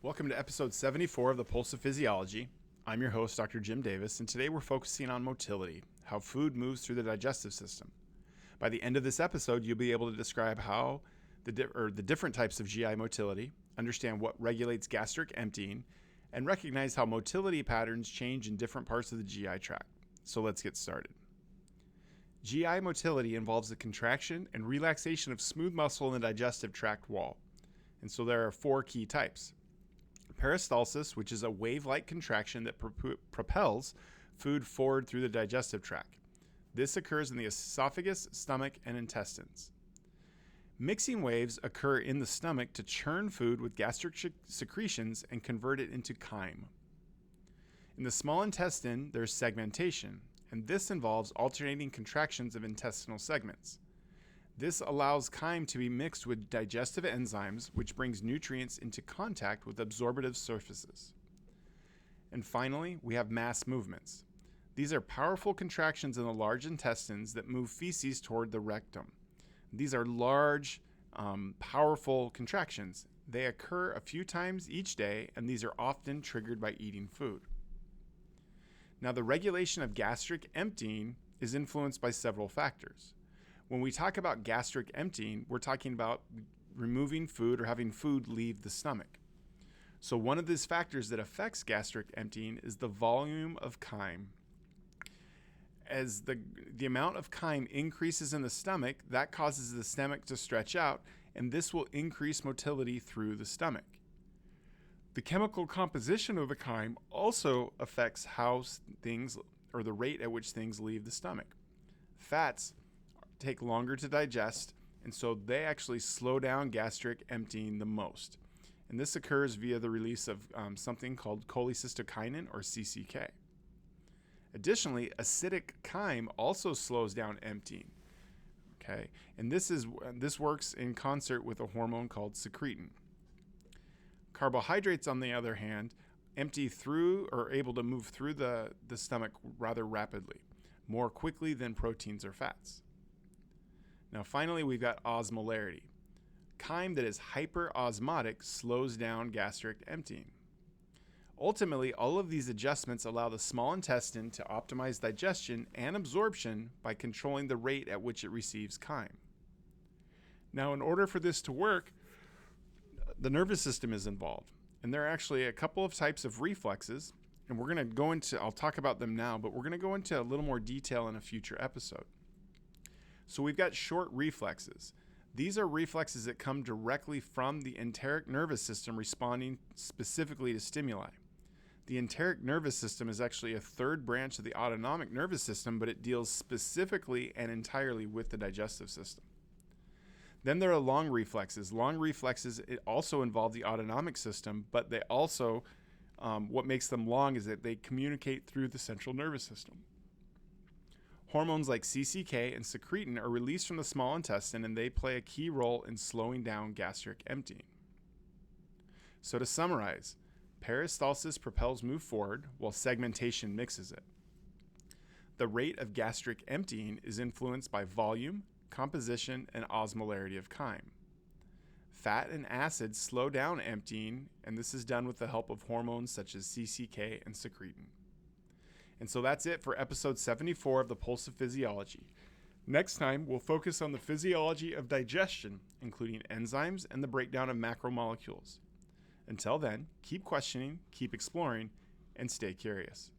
Welcome to episode 74 of the Pulse of Physiology. I'm your host, Dr. Jim Davis, and today we're focusing on motility, how food moves through the digestive system. By the end of this episode, you'll be able to describe how the different types of GI motility, understand what regulates gastric emptying, and recognize how motility patterns change in different parts of the GI tract. So let's get started. GI motility involves the contraction and relaxation of smooth muscle in the digestive tract wall. And so there are four key types. Peristalsis, which is a wave-like contraction that propels food forward through the digestive tract. This occurs in the esophagus, stomach, and intestines. Mixing waves occur in the stomach to churn food with gastric secretions and convert it into chyme. In the small intestine, there's segmentation, and this involves alternating contractions of intestinal segments. This allows chyme to be mixed with digestive enzymes, which brings nutrients into contact with absorptive surfaces. And finally, we have mass movements. These are powerful contractions in the large intestines that move feces toward the rectum. These are large, powerful contractions. They occur a few times each day, and these are often triggered by eating food. Now, the regulation of gastric emptying is influenced by several factors. When we talk about gastric emptying, we're talking about removing food or having food leave the stomach. So one of these factors that affects gastric emptying is the volume of chyme. As the amount of chyme increases in the stomach, that causes the stomach to stretch out, and this will increase motility through the stomach. The chemical composition of the chyme also affects how things, or the rate at which things leave the stomach. Fats take longer to digest, and so they actually slow down gastric emptying the most. And this occurs via the release of something called cholecystokinin, or CCK. Additionally, acidic chyme also slows down emptying. Okay, and this works in concert with a hormone called secretin. Carbohydrates, on the other hand, empty through or able to move through the stomach rather rapidly, more quickly than proteins or fats. Now, finally, we've got osmolarity. Chyme that is hyperosmotic slows down gastric emptying. Ultimately, all of these adjustments allow the small intestine to optimize digestion and absorption by controlling the rate at which it receives chyme. Now, in order for this to work, the nervous system is involved. And there are actually a couple of types of reflexes, and I'll talk about them now, but we're going to go into a little more detail in a future episode. So we've got short reflexes. These are reflexes that come directly from the enteric nervous system responding specifically to stimuli. The enteric nervous system is actually a third branch of the autonomic nervous system, but it deals specifically and entirely with the digestive system. Then there are long reflexes. Long reflexes also involve the autonomic system, but they also, what makes them long is that they communicate through the central nervous system. Hormones like CCK and secretin are released from the small intestine, and they play a key role in slowing down gastric emptying. So to summarize, peristalsis propels move forward while segmentation mixes it. The rate of gastric emptying is influenced by volume, composition, and osmolarity of chyme. Fat and acids slow down emptying, and this is done with the help of hormones such as CCK and secretin. And so that's it for episode 74 of the Pulse of Physiology. Next time, we'll focus on the physiology of digestion, including enzymes and the breakdown of macromolecules. Until then, keep questioning, keep exploring, and stay curious.